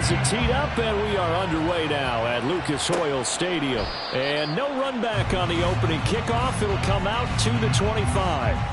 has it teed up, and we are underway now at Lucas Oil Stadium. And no run back on the opening kickoff. It'll come out to the 25.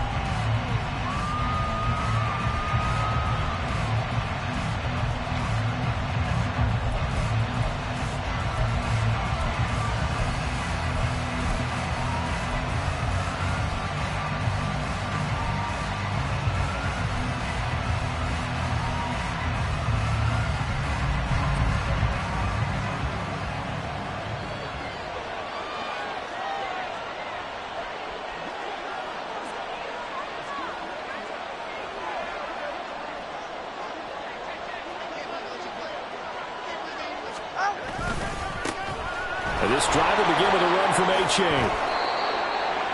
This drive will begin with a run from A-Chain.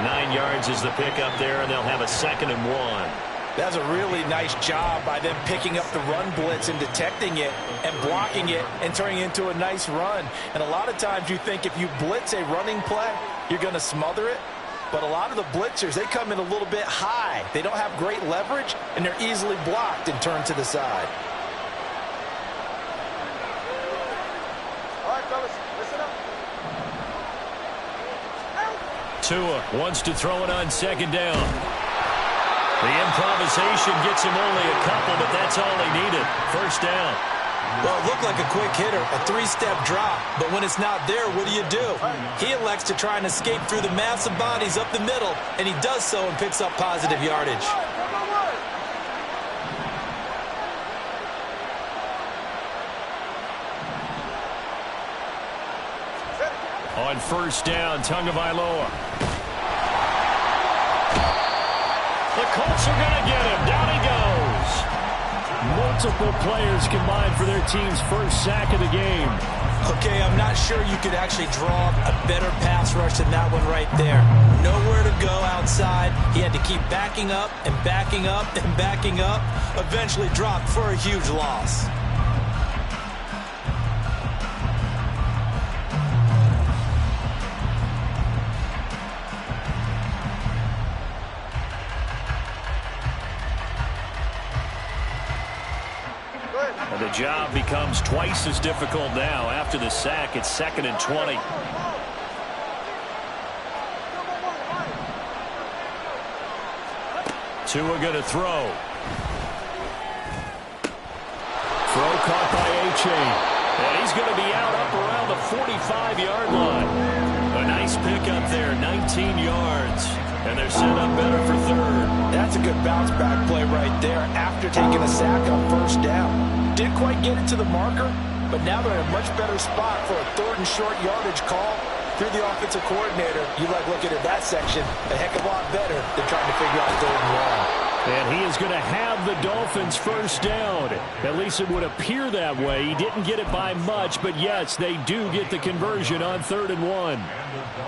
9 yards is the pickup there, and they'll have a 2nd and 1. That's a really nice job by them picking up the run blitz and detecting it and blocking it and turning it into a nice run. And a lot of times you think if you blitz a running play, you're going to smother it. But a lot of the blitzers, they come in a little bit high. They don't have great leverage, and they're easily blocked and turned to the side. Tua wants to throw it on 2nd down. The improvisation gets him only a couple, but that's all he needed. 1st down. Well, it looked like a quick hitter, a 3-step drop, but when it's not there, what do? He elects to try and escape through the massive bodies up the middle, and he does so and picks up positive yardage. On 1st down, Tagovailoa. The Colts are going to get him. Down he goes. Multiple players combined for their team's 1st sack of the game. Okay, I'm not sure you could actually draw a better pass rush than that one right there. Nowhere to go outside. He had to keep backing up and backing up and backing up. Eventually dropped for a huge loss. And the job becomes twice as difficult now. After the sack, it's 2nd and 20. Tua going to throw. Throw caught by A-Chain. And he's going to be out up around the 45-yard line. A nice pickup there, 19 yards. And they're set up better for 3rd. That's a good bounce-back play right there after taking a sack on 1st down. Didn't quite get it to the marker, but now they're in a much better spot for a 3rd and short yardage call. Through the offensive coordinator, you like looking at that section a heck of a lot better than trying to figure out 3rd and 1. And he is going to have the Dolphins' 1st down. At least it would appear that way. He didn't get it by much, but yes, they do get the conversion on 3rd and 1.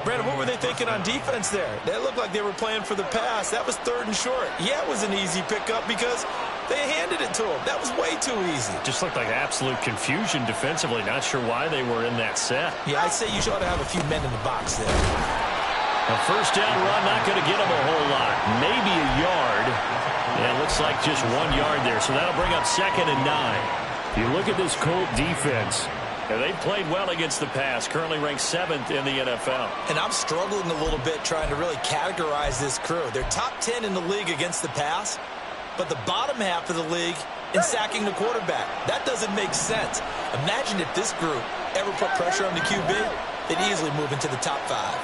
Brandon, what were they thinking on defense there? They looked like they were playing for the pass. That was 3rd and short. Yeah, it was an easy pickup because they handed it to him. That was way too easy. Just looked like absolute confusion defensively. Not sure why they were in that set. Yeah, I'd say you ought to have a few men in the box there. A 1st down run, not going to get him a whole lot. Maybe a yard. And it looks like just 1 yard there. So that'll bring up 2nd and 9. You look at this Colt defense. They've played well against the pass. Currently ranked 7th in the NFL. And I'm struggling a little bit trying to really categorize this crew. They're top 10 in the league against the pass, but the bottom half of the league in sacking the quarterback. That doesn't make sense. Imagine if this group ever put pressure on the QB, they'd easily move into the top 5.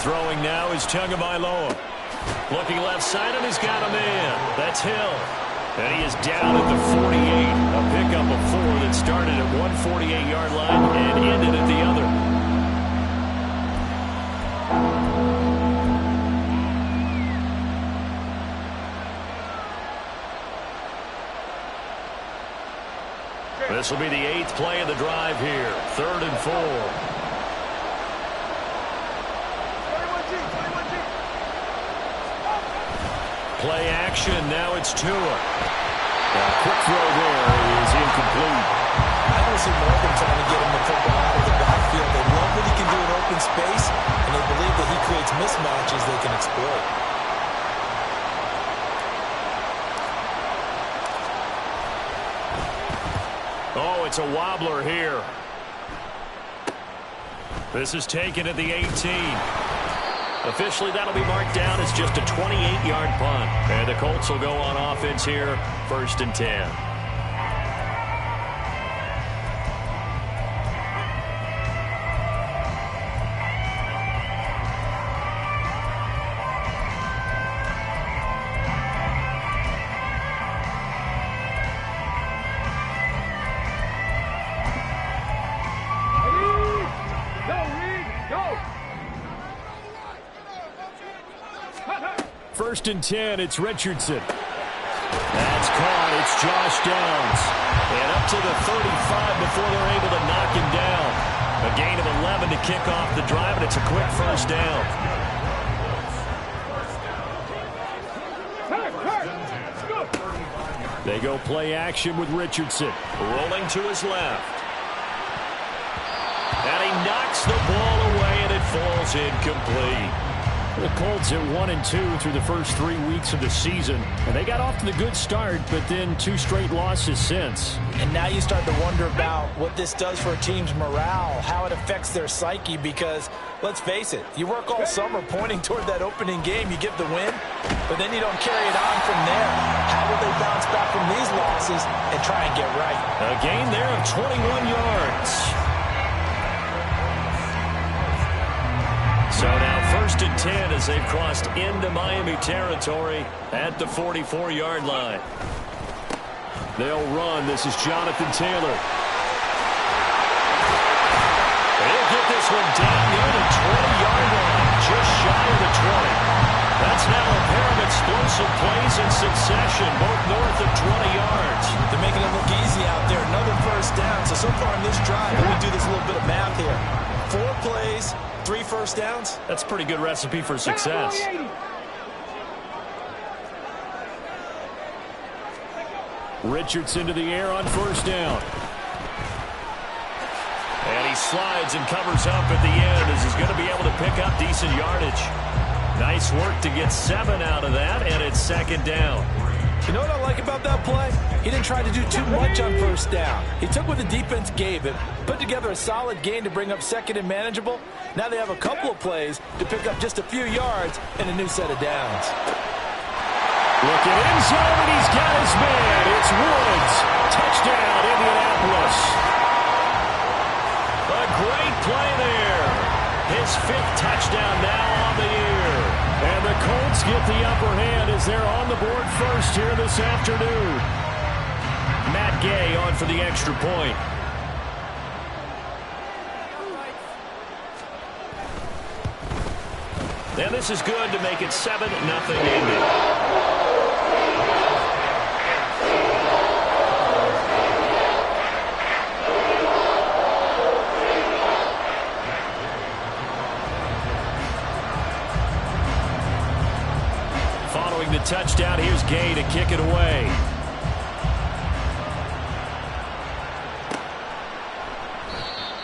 Throwing now is Tagovailoa. Looking left side, and he's got a man. That's Hill. And he is down at the 48. A pickup of 4 that started at one 48-yard line and ended at the other. This will be the 8th play of the drive here. 3rd and 4. Play action. Now it's Tua. A quick throw there is incomplete. I don't see Morgan trying to get him the football out of the backfield. They love what he can do in open space, and they believe that he creates mismatches they can exploit. Oh, it's a wobbler here. This is taken at the 18. Officially, that'll be marked down as just a 28-yard punt. And the Colts will go on offense here, 1st and 10. First and 10, it's Richardson. That's caught. It's Josh Downs. And up to the 35 before they're able to knock him down. A gain of 11 to kick off the drive, and it's a quick first down. They go play action with Richardson. Rolling to his left. And he knocks the ball away, and it falls incomplete. The Colts at 1-2 through the first 3 weeks of the season. And they got off to the good start, but then 2 straight losses since. And now you start to wonder about what this does for a team's morale, how it affects their psyche, because, let's face it, you work all summer pointing toward that opening game, you get the win, but then you don't carry it on from there. How will they bounce back from these losses and try and get right? A gain there of 21 yards. So now 1st and 10 as they've crossed into Miami territory at the 44-yard line. They'll run. This is Jonathan Taylor. They'll get this one down near the 20-yard line, just shy of the 20. That's now a pair of explosive plays in succession, both north of 20 yards. They're making it look easy out there. Another first down. So far in this drive, let me do this little bit of math here. 4 plays, 3 first downs. That's a pretty good recipe for success. Richardson to the air on first down. And he slides and covers up at the end as he's going to be able to pick up decent yardage. Nice work to get 7 out of that, and it's 2nd down. You know what I like about that play? He didn't try to do too much on first down. He took what the defense gave him, put together a solid gain to bring up 2nd and manageable. Now they have a couple of plays to pick up just a few yards and a new set of downs. Looking in zone, and he's got his man. It's Woods. Touchdown, Indianapolis. A great play there. His 5th touchdown now on the year. And the Colts get the upper hand as they're on the board first here this afternoon. Matt Gay on for the extra point. And this is good to make it 7-0 Indy. The touchdown, here's Gay to kick it away.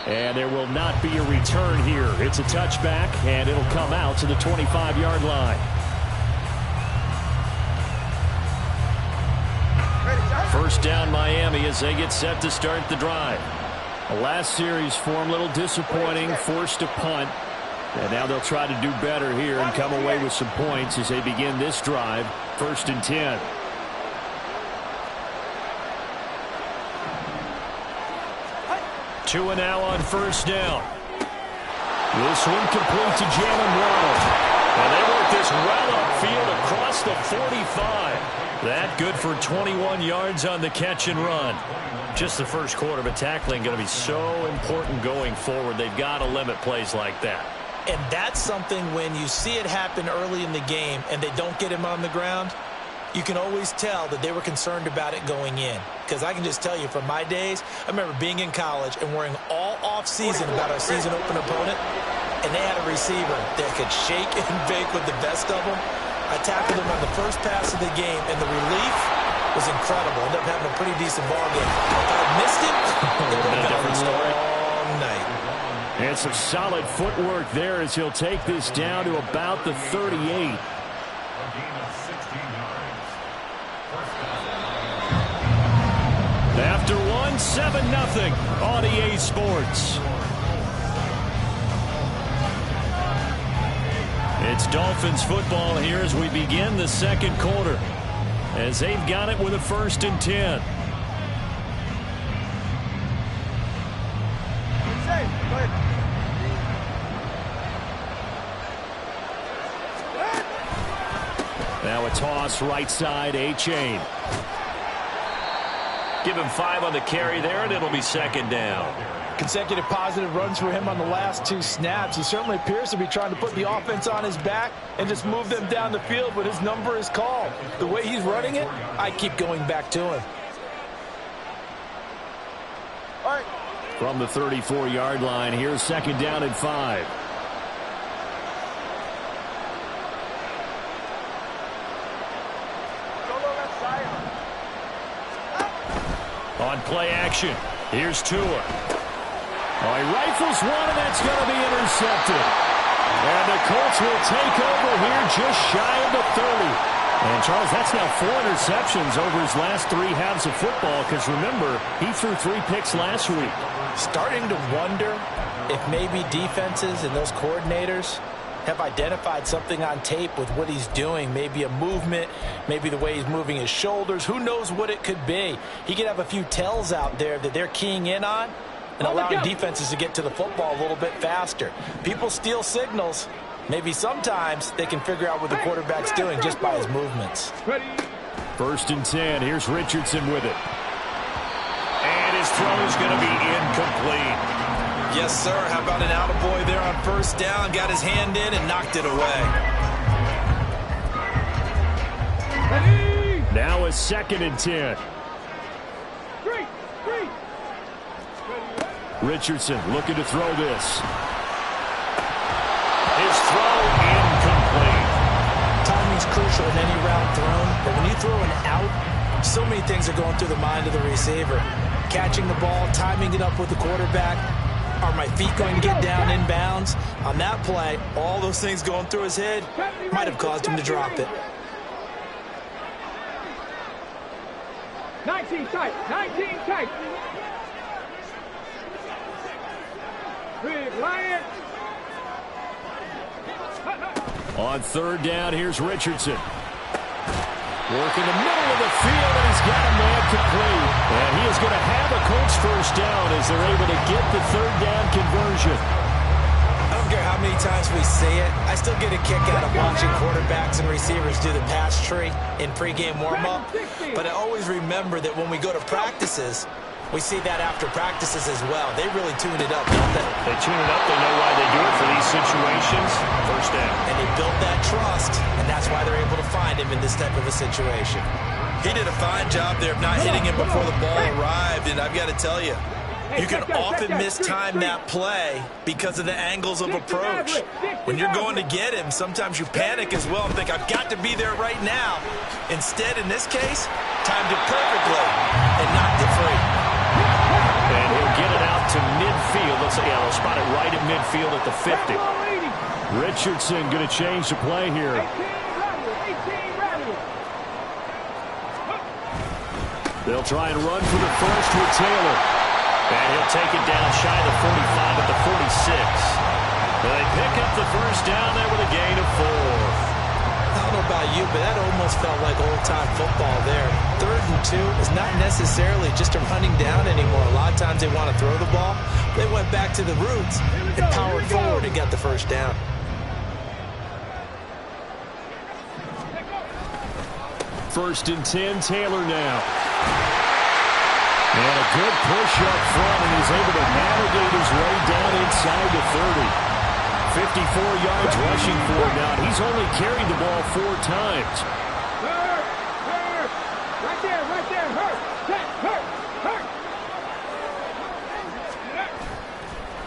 And there will not be a return here. It's a touchback, and it'll come out to the 25-yard line. First down, Miami, as they get set to start the drive. The last series for them, a little disappointing, forced a punt. And now they'll try to do better here and come away with some points as they begin this drive. 1st and 10. Two and now on first down. This one complete to Jalen Waddle. And they work this well upfield across the 45. That good for 21 yards on the catch and run. Just the first quarter, but tackling going to be so important going forward. They've got to limit plays like that. And that's something when you see it happen early in the game and they don't get him on the ground, you can always tell that they were concerned about it going in. Because I can just tell you from my days, I remember being in college and worrying all off-season about our season open opponent, and they had a receiver that could shake and bake with the best of them. I tackled him on the first pass of the game, and the relief was incredible. Ended up having a pretty decent ball game. If I missed him, it would have been a different story. Long night. And some solid footwork there as he'll take this down to about the 38. After one, 7-0 on EA Sports. It's Dolphins football here as we begin the second quarter, as they've got it with a 1st and 10. Now a toss right side, A-Chain. Give him 5 on the carry there, and it'll be 2nd down. Consecutive positive runs for him on the last 2 snaps. He certainly appears to be trying to put the offense on his back and just move them down the field when his number is called. The way he's running it, I keep going back to him. All right. From the 34-yard line, here's 2nd down and 5. On play action, here's Tua. Oh, he rifles one, and that's going to be intercepted. And the Colts will take over here just shy of the 30. And, Charles, that's now 4 interceptions over his last 3 halves of football, because, remember, he threw 3 picks last week. Starting to wonder if maybe defenses and those coordinators have identified something on tape with what he's doing. Maybe a movement, maybe the way he's moving his shoulders. Who knows what it could be? He could have a few tells out there that they're keying in on and allowing defenses to get to the football a little bit faster. People steal signals. Maybe sometimes they can figure out what the quarterback's doing just by his movements. 1st and 10. Here's Richardson with it. And his throw is going to be incomplete. Yes, sir. How about an attaboy there on 1st down? Got his hand in and knocked it away. Now a 2nd and 10. Richardson looking to throw this. His throw incomplete. Timing's crucial in any route thrown, but when you throw an out, so many things are going through the mind of the receiver. Catching the ball, timing it up with the quarterback. Are my feet going to get down in bounds? On that play, all those things going through his head might have caused him to drop it. 19 tight, 19 tight. Big Lion. On 3rd down, here's Richardson. Working the middle of the field, and he's got a man complete. And he is going to have a Colts 1st down as they're able to get the 3rd down conversion. I don't care how many times we see it. I still get a kick out of watching quarterbacks and receivers do the pass tree in pregame warm-up. But I always remember that when we go to practices, we see that after practices as well. They really tune it up, don't they? They tune it up. They know why they do it for these situations. 1st down. And they built that trust, and that's why they're able to find him in this type of a situation. He did a fine job there of not hitting him before the ball arrived, and I've got to tell you, you can often mistime that play because of the angles of approach. When you're going to get him, sometimes you panic as well and think, I've got to be there right now. Instead, in this case, timed it perfectly and knocked it free. And he'll get it out to midfield. Let's say, they'll spot it right at midfield at the 50. Richardson going to change the play here. They'll try and run for the first with Taylor. And he'll take it down shy of the 45 at the 46. They pick up the 1st down there with a gain of 4. I don't know about you, but that almost felt like old-time football there. 3rd and 2 is not necessarily just a running down anymore. A lot of times they want to throw the ball. They went back to the roots and powered forward and got the 1st down. First and 10, Taylor now. And a good push up front, and he's able to navigate his way down inside the 30. 54 yards rushing for him now. He's only carried the ball 4 times. Hurt. Right there. Hurt.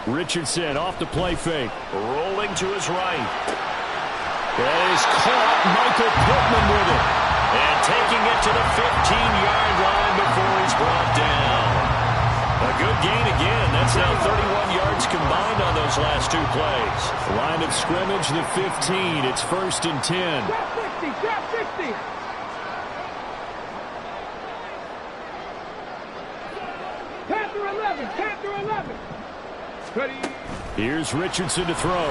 Richardson off the play fake. Rolling to his right. That is caught. Michael Pittman with it. And taking it to the 15-yard line before he's brought down. A good gain again. That's now 31 yards combined on those last 2 plays. Line of scrimmage, the 15. It's 1st and 10. Drop 60. 11. 10 through 11. Ready. Here's Richardson to throw.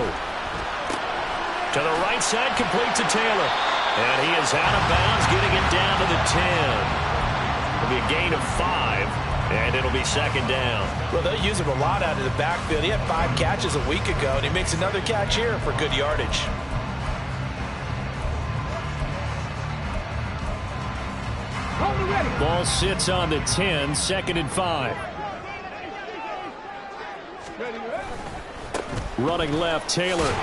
To the right side, complete to Taylor. And he is out of bounds, getting it down to the 10. It'll be a gain of 5, and it'll be second down. Well, they'll use him a lot out of the backfield. He had 5 catches a week ago, and he makes another catch here for good yardage. Ball sits on the 10, second and 5. Running left, Taylor.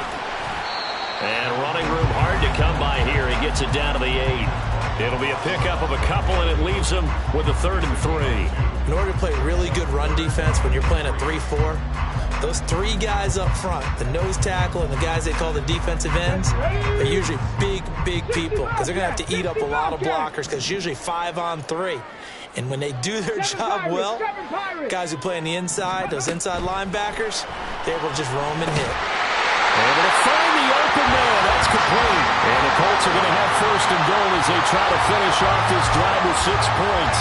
And running room hard to come by here. He gets it down to the 8. It'll be a pickup of a couple, and it leaves him with a 3rd and 3. In order to play really good run defense when you're playing a 3-4, those 3 guys up front, the nose tackle and the guys they call the defensive ends, are usually big people because they're going to have to eat up a lot of blockers because it's usually 5 on 3. And when they do their job well, guys who play on the inside, those inside linebackers, they're able to just roam and hit. Able to find the open man. That's complete. And the Colts are going to have 1st and goal as they try to finish off this drive with 6 points.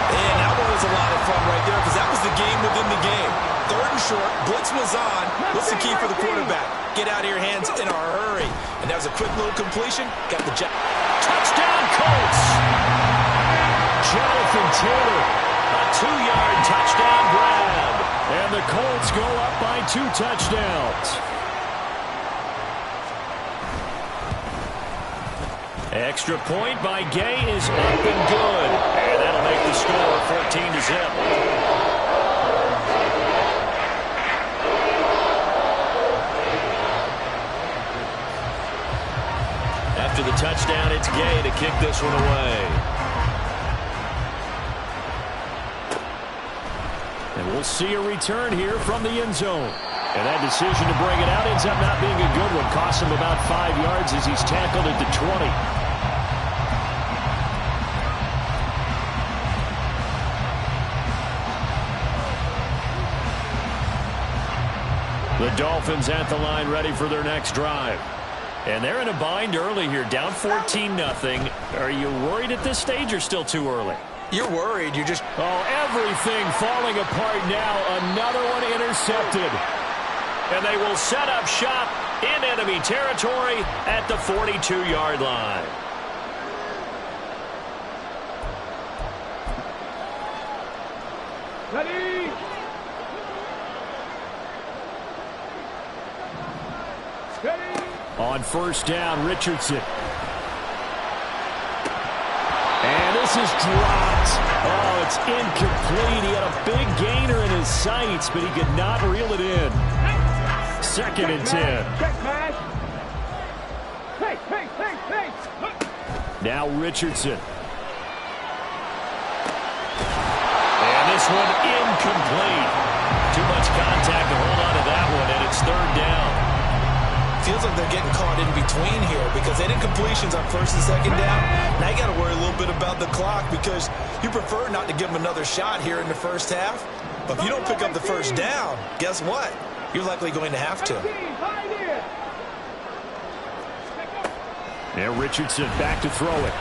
And that one was a lot of fun right there because that was the game within the game. 3rd and short, blitz was on. What's the key for the quarterback? Get out of your hands in a hurry. And that was a quick little completion. Got the job. Touchdown, Colts! Jonathan Taylor, a 2-yard touchdown grab. And the Colts go up by 2 touchdowns. Extra point by Gay is up and good. And that'll make the score 14-0. After the touchdown, it's Gay to kick this one away. And we'll see a return here from the end zone. And that decision to bring it out ends up not being a good one. Costs him about 5 yards as he's tackled at the 20. The Dolphins at the line ready for their next drive. And they're in a bind early here, down 14-0. Are you worried at this stage or still too early? You're worried. You're just... Oh, everything falling apart now. Another one intercepted. And they will set up shop in enemy territory at the 42-yard line. Ready. Ready. On 1st down, Richardson. And this is dropped. Oh, it's incomplete. He had a big gainer in his sights, but he could not reel it in. 2nd and 10. Check pass. Hey. Now Richardson. And this one incomplete. Too much contact to hold on to that one, and it's 3rd down. Feels like they're getting caught in between here because they did completions on 1st and 2nd down. Now you got to worry a little bit about the clock because you prefer not to give them another shot here in the 1st half. But if you don't pick up the 1st down, guess what? You're likely going to have to. Now Richardson back to throw it.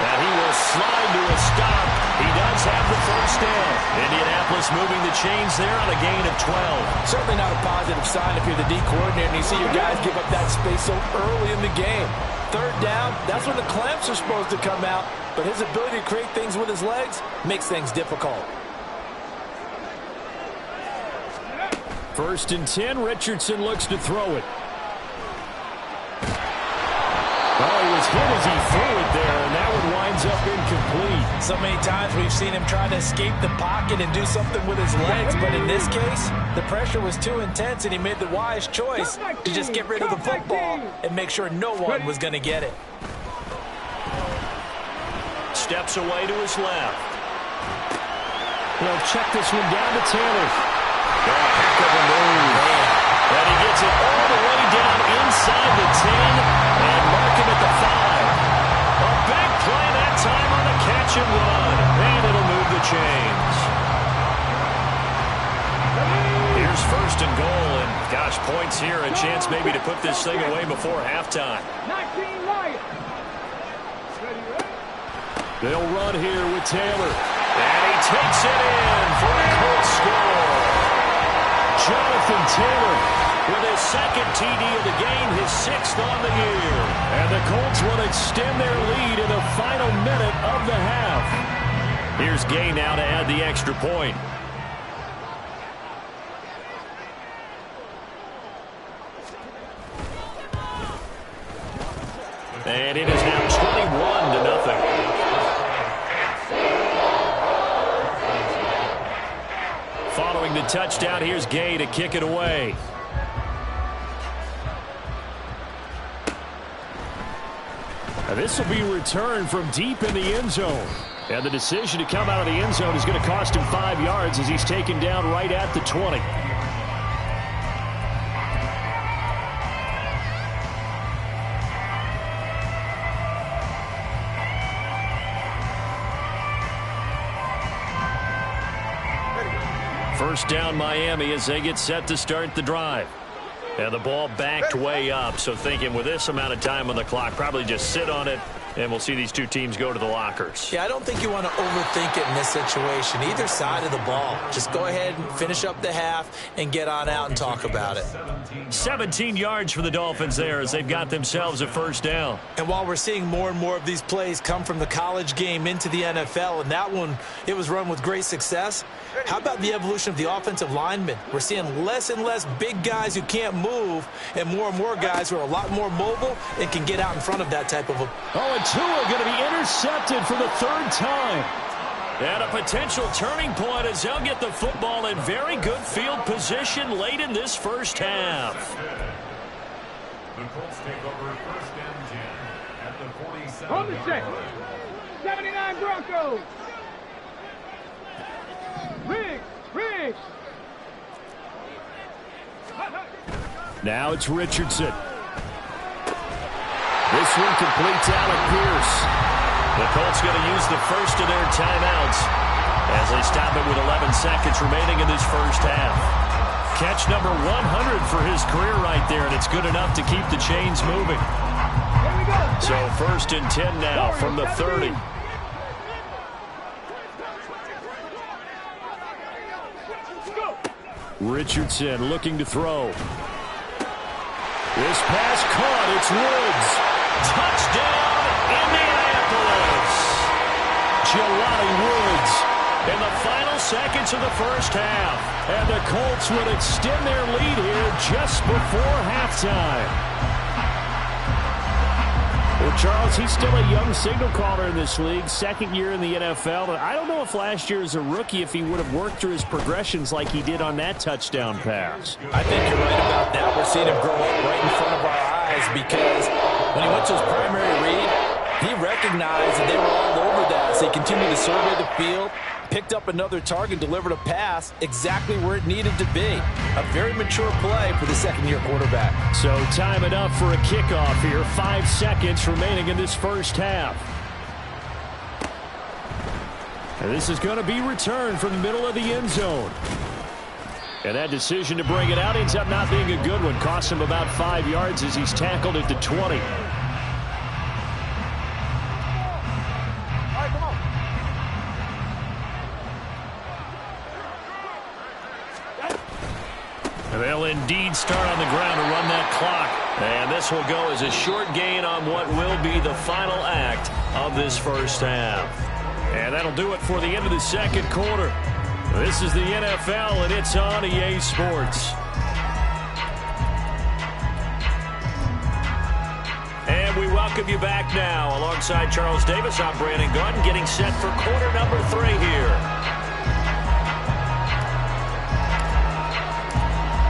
And he will slide to a stop. He does have the 1st down. Indianapolis moving the chains there on a gain of 12. Certainly not a positive sign if you're the D coordinator and you see your guys give up that space so early in the game. 3rd down, that's when the clamps are supposed to come out. But his ability to create things with his legs makes things difficult. 1st and 10, Richardson looks to throw it. Oh, he was hit as he threw it there, and that one winds up incomplete. So many times we've seen him try to escape the pocket and do something with his legs, but in this case, the pressure was too intense, and he made the wise choice to just get rid of the football and make sure no one was going to get it. Steps away to his left. He'll check this one down to Taylor. Oh, heck of a move. And he gets it all the way down inside the 10 and mark him at the 5. A big play that time on the catch and run. And it'll move the chains. Here's 1st and goal. And, gosh, points here. A chance maybe to put this thing away before halftime. 19 Lions. They'll run here with Taylor. And he takes it in for a Colts score. Jonathan Taylor with his second TD of the game, his 6th on the year. And the Colts will extend their lead in the final minute of the half. Here's Gay now to add the extra point. And it is now 21-0. Following the touchdown, here's Gay to kick it away. Now this will be returned from deep in the end zone. And the decision to come out of the end zone is going to cost him 5 yards as he's taken down right at the 20. First down Miami as they get set to start the drive. And the ball backed way up, so thinking with this amount of time on the clock, probably just sit on it, and we'll see these two teams go to the lockers. Yeah, I don't think you want to overthink it in this situation. Either side of the ball. Just go ahead and finish up the half and get on out and talk about it. 17 yards for the Dolphins there as they've got themselves a first down. And while we're seeing more and more of these plays come from the college game into the NFL, and that one, it was run with great success, how about the evolution of the offensive linemen? We're seeing less and less big guys who can't move and more guys who are a lot more mobile and can get out in front of that type of a... Oh, and Tua going to be intercepted for the 3rd time. And a potential turning point as they'll get the football in very good field position late in this first half. The Colts take over 1st and 10 at the 47. On the set. 79 Broncos. Riggs. Now it's Richardson. This one completes Alec Pierce. The Colts going to use the first of their timeouts as they stop it with 11 seconds remaining in this first half. Catch number 100 for his career right there, and it's good enough to keep the chains moving. So 1st and 10 now from the 30. Richardson looking to throw. This pass caught. It's Woods. Touchdown, Indianapolis. Jelani Woods in the final seconds of the first half. And the Colts would extend their lead here just before halftime. Well, Charles, he's still a young signal caller in this league, 2nd year in the NFL. But I don't know if last year as a rookie, if he would have worked through his progressions like he did on that touchdown pass. I think you're right about that. We're seeing him grow up right in front of our eyes because when he went to his primary read, he recognized that they were all over that. So he continued to survey the field, picked up another target, delivered a pass exactly where it needed to be. A very mature play for the 2nd-year quarterback. So time it up for a kickoff here. 5 seconds remaining in this first half. And this is going to be returned from the middle of the end zone. And that decision to bring it out ends up not being a good one. Costs him about 5 yards as he's tackled at the 20. They'll indeed start on the ground to run that clock. And this will go as a short gain on what will be the final act of this first half. And that'll do it for the end of the 2nd quarter. This is the NFL, and it's on EA Sports. And we welcome you back now. Alongside Charles Davis, I'm Brandon Gaudin, getting set for quarter number 3 here.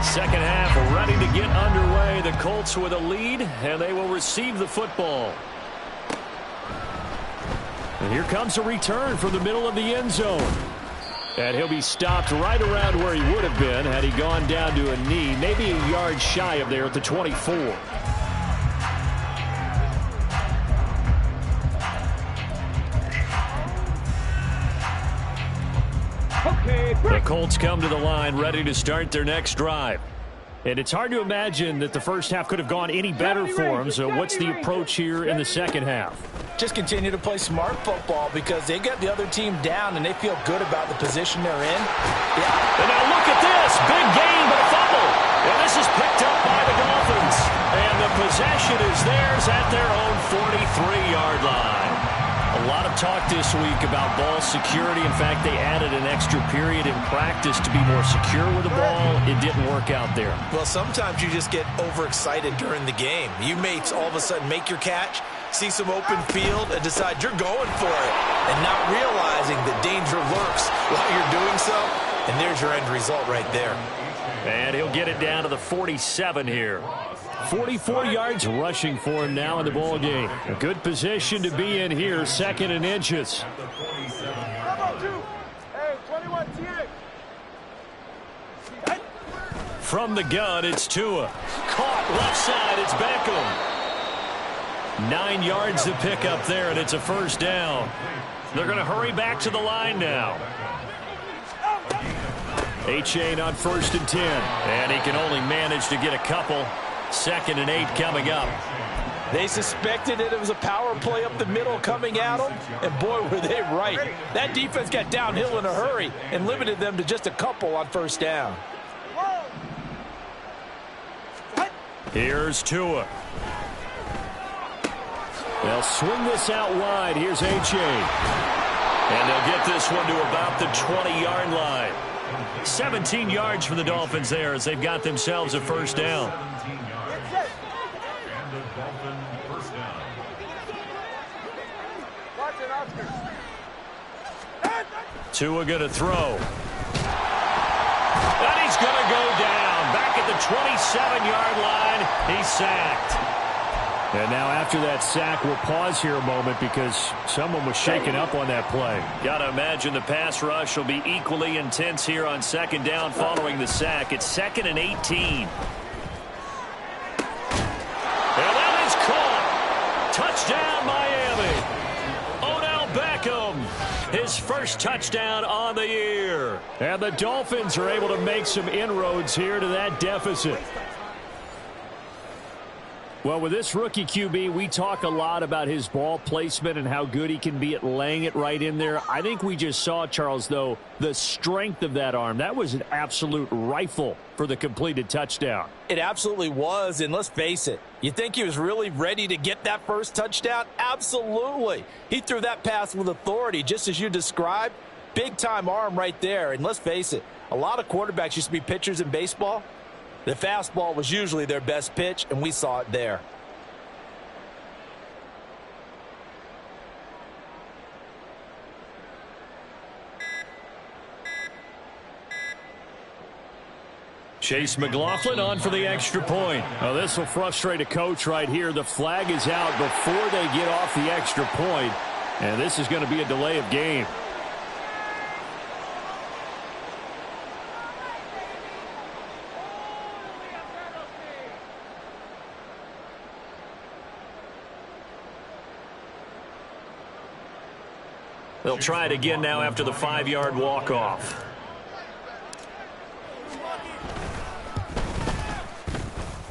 Second half ready to get underway. The Colts with a lead, and they will receive the football. And here comes a return from the middle of the end zone. And he'll be stopped right around where he would have been had he gone down to a knee, maybe a yard shy of there at the 24. The Colts come to the line ready to start their next drive. And it's hard to imagine that the first half could have gone any better for them. So what's the approach here in the second half? Just continue to play smart football because they got the other team down and they feel good about the position they're in. Yeah. And now look at this. Big gain, but a fumble. And this is picked up by the Dolphins. And the possession is theirs at their own 43-yard line. A lot of talk this week about ball security. In fact, they added an extra period in practice to be more secure with the ball. It didn't work out there. Well, sometimes you just get overexcited during the game. You may all of a sudden make your catch, see some open field, and decide you're going for it, and not realizing the danger lurks while you're doing so. And there's your end result right there. And he'll get it down to the 47 here. 44 yards rushing for him now in the ball game. A good position to be in here, second and inches. From the gun, it's Tua. Caught left side, it's Beckham. 9 yards to pick up there, and it's a first down. They're going to hurry back to the line now. A-Chain on 1st and 10. And he can only manage to get a couple. 2nd and 8 coming up. They suspected that it was a power play up the middle coming at them, and boy, were they right. That defense got downhill in a hurry and limited them to just a couple on first down. Here's Tua. They'll swing this out wide. Here's A-Chain. And they'll get this one to about the 20-yard line. 17 yards for the Dolphins there as they've got themselves a first down. Tua going to throw. And he's going to go down. Back at the 27-yard line. He's sacked. And now after that sack, we'll pause here a moment because someone was shaken up on that play. Got to imagine the pass rush will be equally intense here on 2nd down following the sack. It's 2nd and 18. And that is caught. Touchdown, Miami. Odell Beckham, his first touchdown on the year. And the Dolphins are able to make some inroads here to that deficit. Well, with this rookie QB, we talk a lot about his ball placement and how good he can be at laying it right in there. I think we just saw, Charles, though, the strength of that arm. That was an absolute rifle for the completed touchdown. It absolutely was, and let's face it. You think he was really ready to get that first touchdown? Absolutely. He threw that pass with authority, just as you described. Big-time arm right there, and let's face it, a lot of quarterbacks used to be pitchers in baseball. The fastball was usually their best pitch, and we saw it there. Chase McLaughlin on for the extra point. Now this will frustrate a coach right here. The flag is out before they get off the extra point, and this is going to be a delay of game. They'll try it again now after the 5-yard walk-off.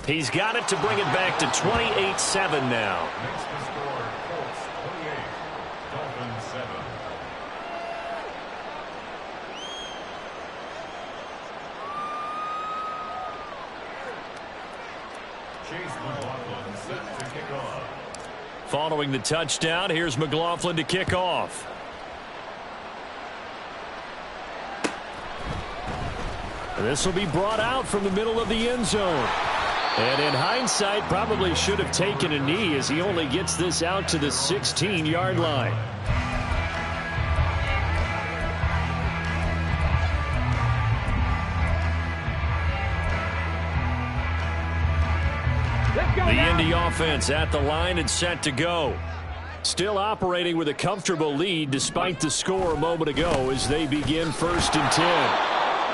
He's got it to bring it back to 28-7 now. Following the touchdown, here's McLaughlin to kick off. This will be brought out from the middle of the end zone. And in hindsight, probably should have taken a knee as he only gets this out to the 16-yard line. The Indy offense at the line and set to go. Still operating with a comfortable lead despite the score a moment ago as they begin 1st and 10.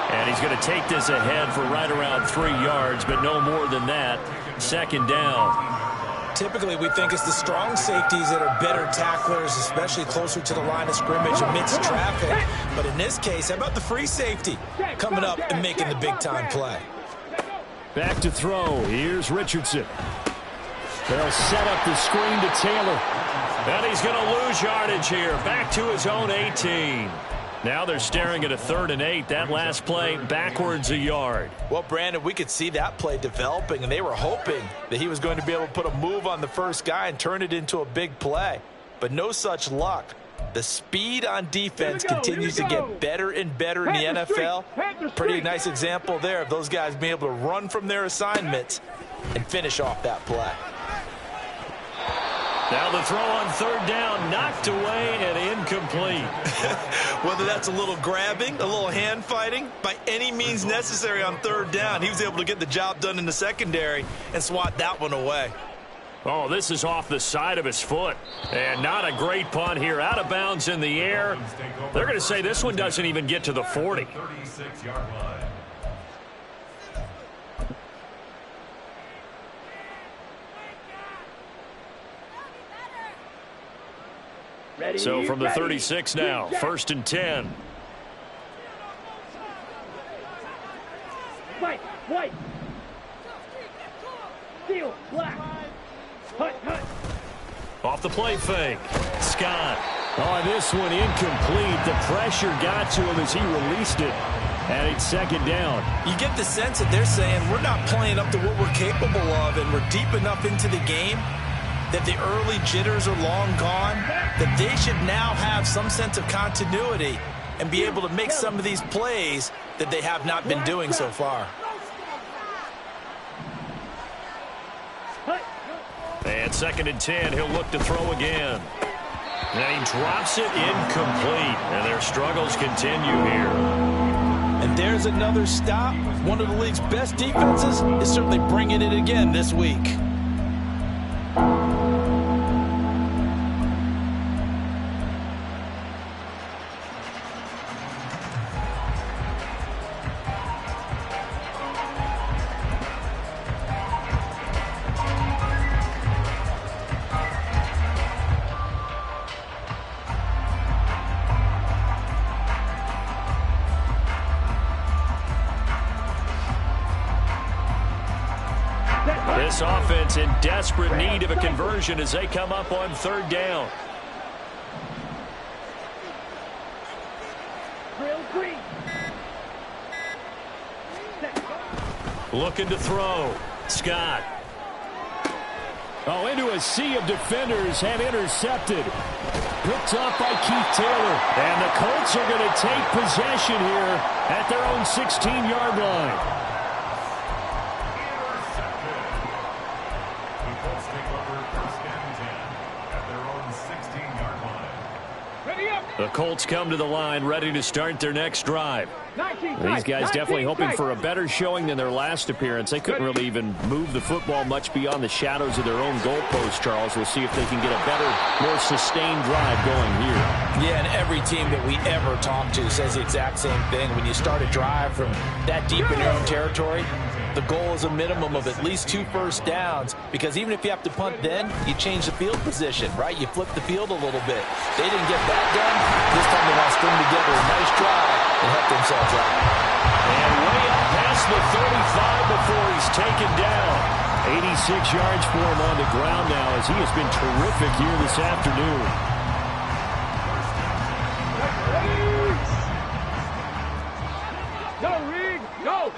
And he's going to take this ahead for right around 3 yards, but no more than that. 2nd down. Typically, we think it's the strong safeties that are better tacklers, especially closer to the line of scrimmage amidst traffic. But in this case, how about the free safety coming up and making the big-time play? Back to throw. Here's Richardson. They'll set up the screen to Taylor. And he's going to lose yardage here. Back to his own 18. Now they're staring at a 3rd and 8. That last play backwards a yard. Well, Brandon, we could see that play developing, and they were hoping that he was going to be able to put a move on the first guy and turn it into a big play. But no such luck. The speed on defense continues to get better and better in the NFL. Pretty nice example there of those guys being able to run from their assignments and finish off that play. Now the throw on 3rd down, knocked away and incomplete. Whether that's a little grabbing, a little hand fighting, by any means necessary on 3rd down, he was able to get the job done in the secondary and swat that one away. Oh, this is off the side of his foot. And not a great punt here. Out of bounds in the air. They're going to say this one doesn't even get to the 40. 36-yard line. So from the 36 now, 1st and 10. White. Steel, black. Hut. Off the play fake. Scott. Oh, this one incomplete. The pressure got to him as he released it. And it's 2nd down. You get the sense that they're saying we're not playing up to what we're capable of, and we're deep enough into the game that the early jitters are long gone, that they should now have some sense of continuity and be able to make some of these plays that they have not been doing so far. And 2nd and 10, he'll look to throw again. And he drops it incomplete. And their struggles continue here. And there's another stop. One of the league's best defenses is certainly bringing it again this week. This offense in desperate need of a conversion as they come up on 3rd down. Looking to throw. Scott. Oh, into a sea of defenders and intercepted. Picked off by Keith Taylor. And the Colts are going to take possession here at their own 16-yard line. The Colts come to the line ready to start their next drive. These guys definitely hoping for a better showing than their last appearance. They couldn't really even move the football much beyond the shadows of their own goalpost, Charles. We'll see if they can get a better, more sustained drive going here. Yeah, and every team that we ever talk to says the exact same thing. When you start a drive from that deep in your own territory, the goal is a minimum of at least 2 first downs, because even if you have to punt then, you change the field position, right? You flip the field a little bit. They didn't get that done. This time they want to string together a nice drive and help themselves out. And way up past the 35 before he's taken down. 86 yards for him on the ground now as he has been terrific here this afternoon. Go, Reed, go!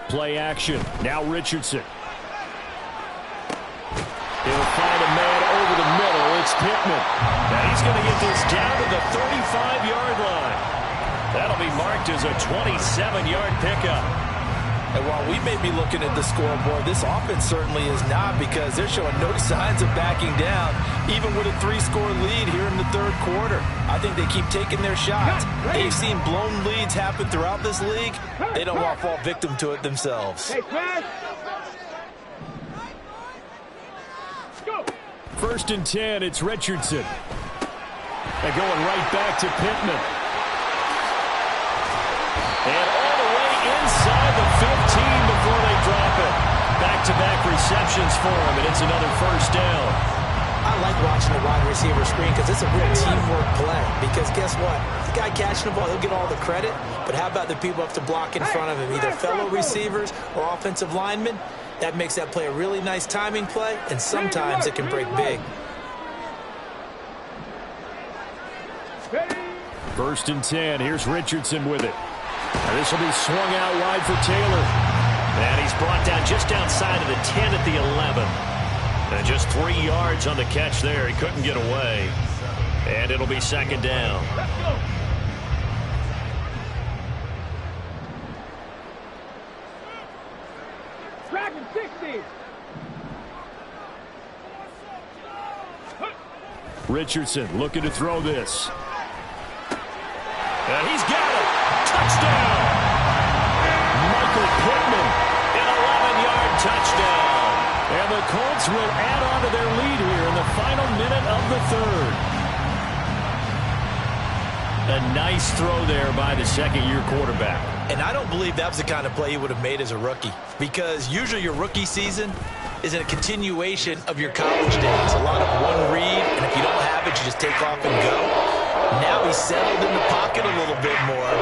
Play action. Now Richardson. He'll find a man over the middle. It's Pittman. Now he's going to get this down to the 35-yard line. That'll be marked as a 27-yard pickup. And while we may be looking at the scoreboard, this offense certainly is not, because they're showing no signs of backing down, even with a 3-score lead here in the 3rd quarter. I think they keep taking their shots. They've seen blown leads happen throughout this league. They don't want to fall victim to it themselves. Hey, Fred. Go. 1st and 10, it's Richardson. They're going right back to Pittman. And all the way inside the 15 before they drop it. Back-to-back receptions for him, and it's another 1st down. I like watching the wide receiver screen because it's a real teamwork play. Because guess what? The guy catching the ball, he'll get all the credit. But how about the people up to block in front of him, either fellow receivers or offensive linemen? That makes that play a really nice timing play, and sometimes it can break big. First and 10. Here's Richardson with it. And this will be swung out wide for Taylor. And he's brought down just outside of the 10 at the 11. And just 3 yards on the catch there. He couldn't get away. And it'll be second down. Let's go. Dragon 60. Richardson looking to throw this. And he's got it. Touchdown. Michael Pittman, an 11-yard touchdown. And the Colts will add on to their lead here in the final minute of the third. A nice throw there by the second-year quarterback. And I don't believe that was the kind of play he would have made as a rookie, because usually your rookie season is a continuation of your college days. A lot of one read, and if you don't have it, you just take off and go. Now he's settled in the pocket a little bit more,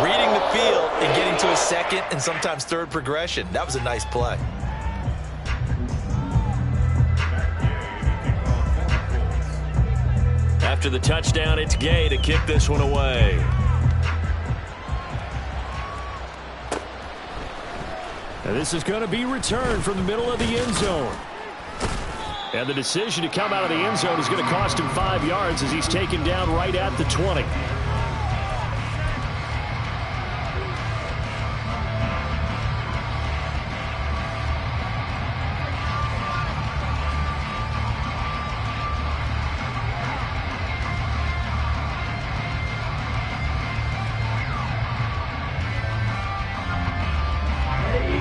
reading the field and getting to a second and sometimes third progression. That was a nice play. After the touchdown, it's Gay to kick this one away. And this is going to be returned from the middle of the end zone. And the decision to come out of the end zone is going to cost him 5 yards as he's taken down right at the 20.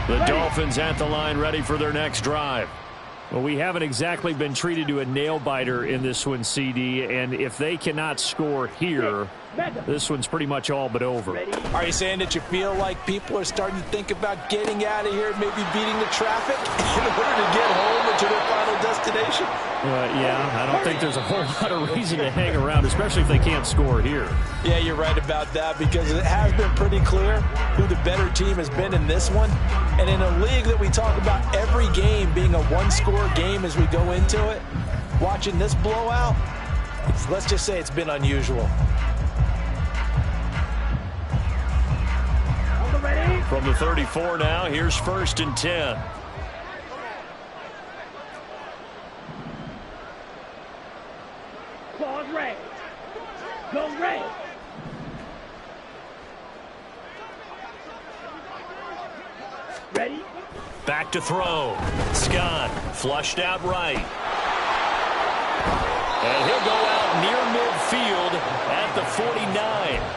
The Dolphins at the line, ready for their next drive. Well, we haven't exactly been treated to a nail-biter in this one, CD, and if they cannot score here, this one's pretty much all but over. Are you saying that you feel like people are starting to think about getting out of here, maybe beating the traffic in order to get home or to their final destination? Yeah, I don't think there's a whole lot of reason to hang around, especially if they can't score here. Yeah, you're right about that, because it has been pretty clear who the better team has been in this one. And in a league that we talk about every game being a one-score game as we go into it, watching this blowout, let's just say it's been unusual. From the 34 now, here's first and 10. Claws red. Go red. Ready? Back to throw. Scott flushed out right. And he'll go out near midfield at the 49.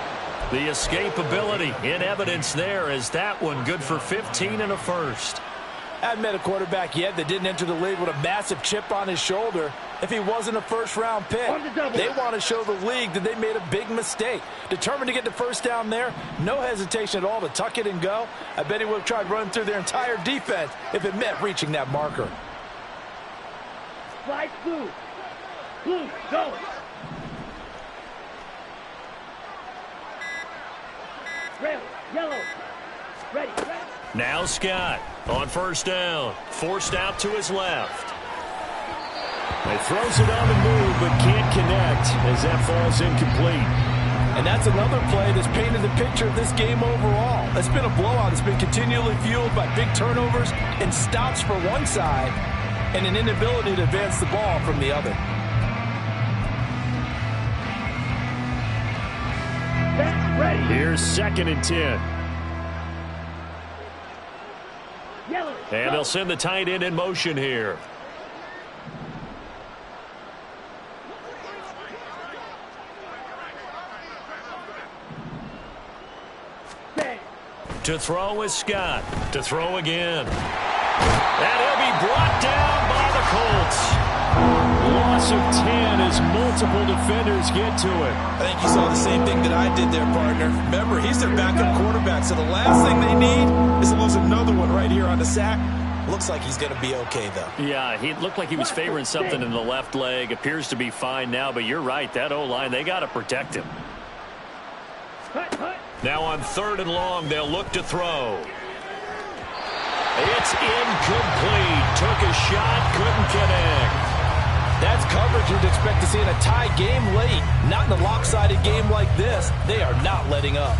The escapability in evidence there, as that one good for 15 and a first. I haven't met a quarterback yet that didn't enter the league with a massive chip on his shoulder if he wasn't a first-round pick. They want to show the league that they made a big mistake. Determined to get the first down there, no hesitation at all to tuck it and go. I bet he would have tried running through their entire defense if it meant reaching that marker. Slide blue. Blue, go. Red, yellow. Ready. Now Scott on first down, forced out to his left. He throws it on the move but can't connect as that falls incomplete. And that's another play that's painted the picture of this game overall. It's been a blowout. It's been continually fueled by big turnovers and stops for one side and an inability to advance the ball from the other. Ready. Here's second and 10. Yellow. And they'll send the tight end in motion here. Red. To throw is Scott. To throw again. And he'll be brought down by the Colts. Loss of 10 as multiple defenders get to it. I think you saw the same thing that I did there, partner. Remember, he's their backup quarterback, so the last thing they need is to lose another one right here on the sack. Looks like he's going to be okay, though. Yeah, he looked like he was favoring something in the left leg. Appears to be fine now, but you're right. That O-line, they got to protect him. Now on 3rd and long, they'll look to throw. It's incomplete. Took a shot, couldn't connect. That's coverage you'd expect to see in a tie game late. Not in a lopsided game like this. They are not letting up.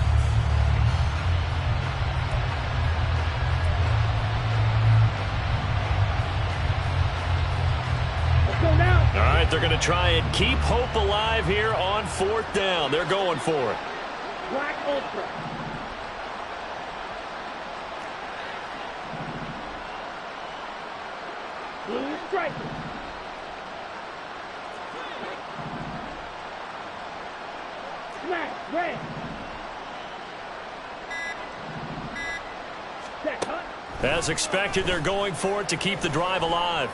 Let's go now. All right, they're going to try and keep hope alive here on 4th down. They're going for it. Black Ultra. Blue Striker. Smash red. Set hut. As expected, they're going for it to keep the drive alive.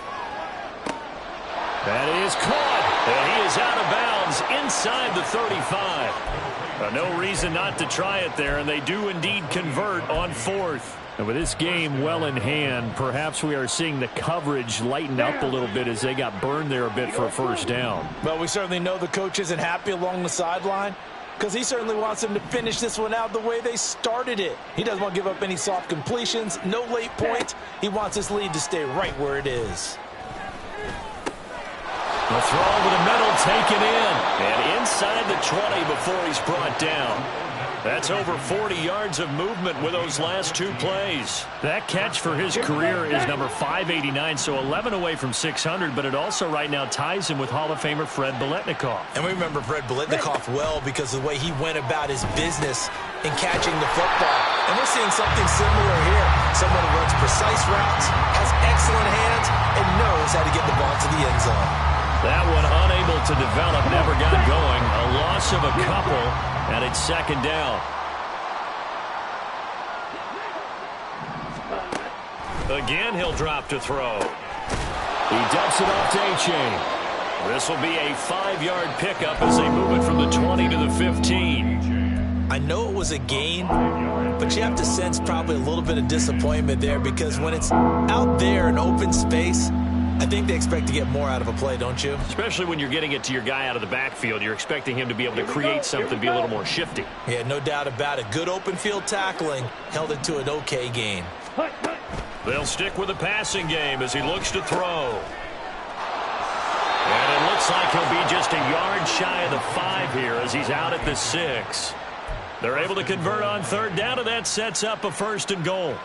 That is caught, and he is out of bounds inside the 35. No reason not to try it there, and they do indeed convert on 4th. And with this game well in hand, perhaps we are seeing the coverage lighten up a little bit as they got burned there a bit for a 1st down. Well, we certainly know the coach isn't happy along the sideline because he certainly wants them to finish this one out the way they started it. He doesn't want to give up any soft completions, no late points. He wants his lead to stay right where it is. The throw over the middle, taken in, and inside the 20 before he's brought down. That's over 40 yards of movement with those last 2 plays. That catch for his career is number 589, so 11 away from 600, but it also right now ties him with Hall of Famer Fred Biletnikoff. And we remember Fred Biletnikoff well because of the way he went about his business in catching the football. And we're seeing something similar here. Someone who runs precise routes, has excellent hands, and knows how to get the ball to the end zone. That one unable to develop, never got going. A loss of a couple, and it's 2nd down. Again, he'll drop to throw. He dumps it off to A-Chain. This will be a 5-yard pickup as they move it from the 20 to the 15. I know it was a gain, but you have to sense probably a little bit of disappointment there because when it's out there in open space, I think they expect to get more out of a play, don't you? Especially when you're getting it to your guy out of the backfield. You're expecting him to be able to create something, be a little more shifty. Yeah, no doubt about it. Good open field tackling held it to an okay gain. They'll stick with the passing game as he looks to throw. And it looks like he'll be just a yard shy of the 5 here as he's out at the 6. They're able to convert on 3rd down, and that sets up a 1st and goal.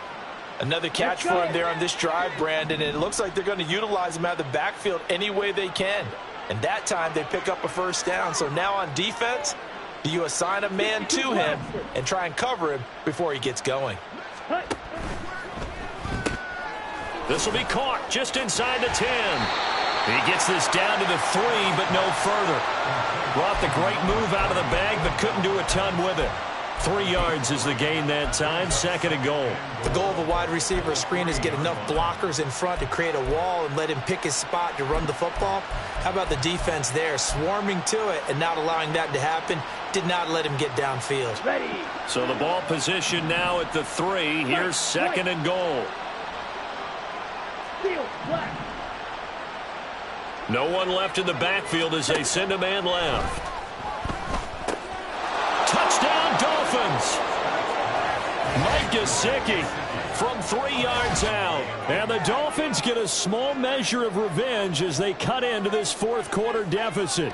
Another catch for him there on this drive, Brandon, and it looks like they're going to utilize him out of the backfield any way they can. And that time they pick up a 1st down. So now on defense, do you assign a man to him and try and cover him before he gets going? This will be caught just inside the 10. He gets this down to the 3, but no further. Brought the great move out of the bag, but couldn't do a ton with it. 3 yards is the gain that time, 2nd and goal. The goal of a wide receiver screen is get enough blockers in front to create a wall and let him pick his spot to run the football. How about the defense there, swarming to it and not allowing that to happen? Did not let him get downfield. Ready. So the ball position now at the 3. Here's 2nd and goal. Field black. No one left in the backfield as they send a man left. Touchdown, Dolphins! Mike Gesicki from 3 yards out. And the Dolphins get a small measure of revenge as they cut into this 4th quarter deficit.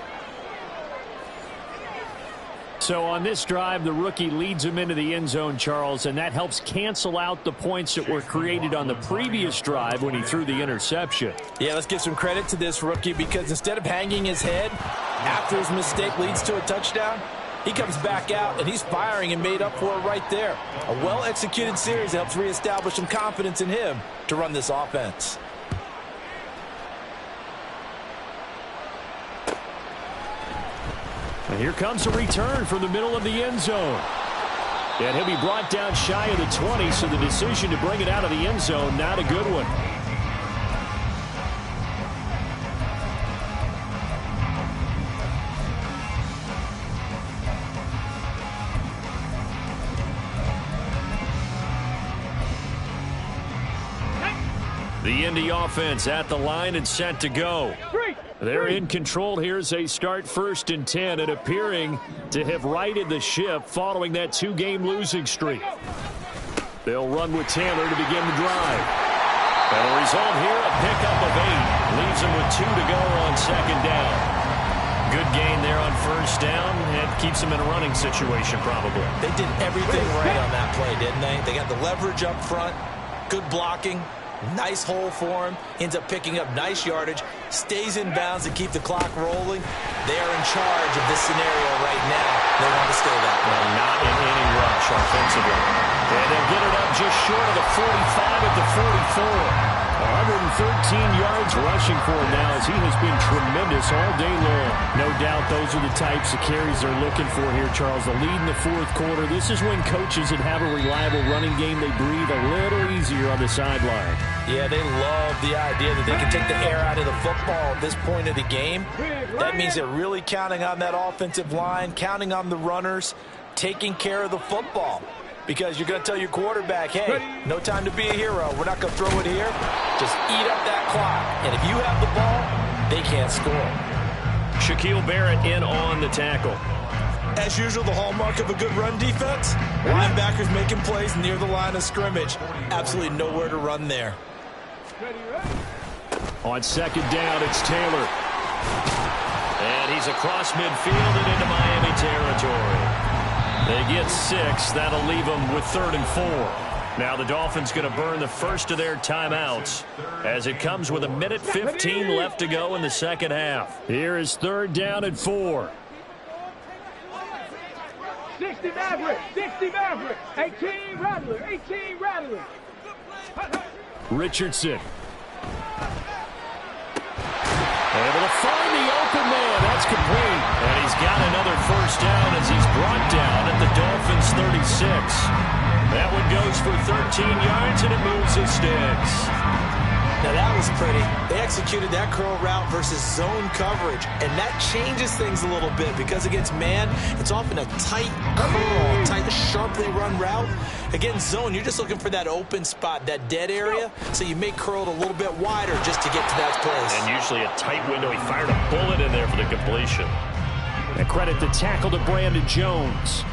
So on this drive, the rookie leads him into the end zone, Charles, and that helps cancel out the points that were created on the previous drive when he threw the interception. Yeah, let's give some credit to this rookie because instead of hanging his head after his mistake leads to a touchdown, he comes back out and he's firing and made up for it right there. A well-executed series helps reestablish some confidence in him to run this offense. And here comes a return from the middle of the end zone. And he'll be brought down shy of the 20, so the decision to bring it out of the end zone, not a good one. The Indy offense at the line and set to go. They're in control here as they start 1st and 10 and appearing to have righted the ship following that 2-game losing streak. They'll run with Taylor to begin the drive. And the result here, a pickup of 8. Leaves them with 2 to go on 2nd down. Good gain there on 1st down. And keeps them in a running situation probably. They did everything right on that play, didn't they? They got the leverage up front, good blocking, nice hole for him, ends up picking up nice yardage, stays in bounds to keep the clock rolling. They are in charge of this scenario right now. They want to stay that way. Well, not in any rush offensively. And they'll get it up just short of the 45 at the 44. 113 yards rushing for him now as he has been tremendous all day long. No doubt those are the types of carries they're looking for here, Charles. The lead in the 4th quarter. This is when coaches that have a reliable running game, they breathe a little easier on the sideline. Yeah, they love the idea that they can take the air out of the football at this point of the game. That means they're really counting on that offensive line, counting on the runners, taking care of the football. Because you're going to tell your quarterback, hey, no time to be a hero. We're not going to throw it here. Just eat up that clock. And if you have the ball, they can't score. Shaquille Barrett in on the tackle. As usual, the hallmark of a good run defense, linebackers making plays near the line of scrimmage. Absolutely nowhere to run there. On 2nd down, it's Taylor. And he's across midfield and into Miami territory. They get 6. That'll leave them with 3rd and 4. Now the Dolphins going to burn the first of their timeouts as it comes with 1:15 left to go in the 2nd half. Here is 3rd down and 4. 60 Maverick, 60 Maverick, 18 Rattler, 18 Rattler. Richardson. Able to find the open man. That's complete. And he's got another 1st down as he's brought down at the Dolphins' 36. That one goes for 13 yards, and it moves the sticks. Now that was pretty. They executed that curl route versus zone coverage, and that changes things a little bit because against man, it's often a tight curl, tight, sharply run route. Against zone, you're just looking for that open spot, that dead area, so you may curl it a little bit wider just to get to that place. And usually a tight window. He fired a bullet in there for the completion. And credit the tackle to Brandon Jones.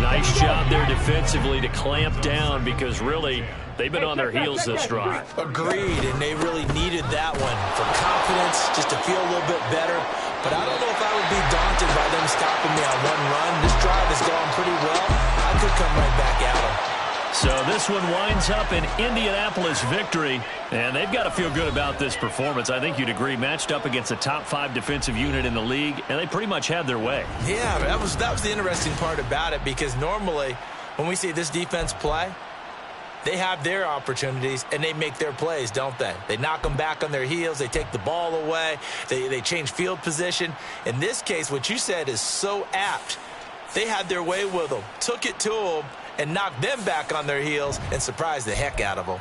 Nice job there defensively to clamp down because really they've been on their heels this drive. Agreed, and they really needed that one for confidence, just to feel a little bit better. But I don't know if I would be daunted by them stopping me on one run. This drive has gone pretty well. I could come right back at them. So this one winds up an Indianapolis victory, and they've got to feel good about this performance. I think you'd agree, matched up against a top 5 defensive unit in the league, and they pretty much had their way. Yeah, that was the interesting part about it, because normally when we see this defense play, they have their opportunities, and they make their plays, don't they? They knock them back on their heels. They take the ball away. They change field position. In this case, what you said is so apt. They had their way with them, took it to them, and knocked them back on their heels and surprised the heck out of them.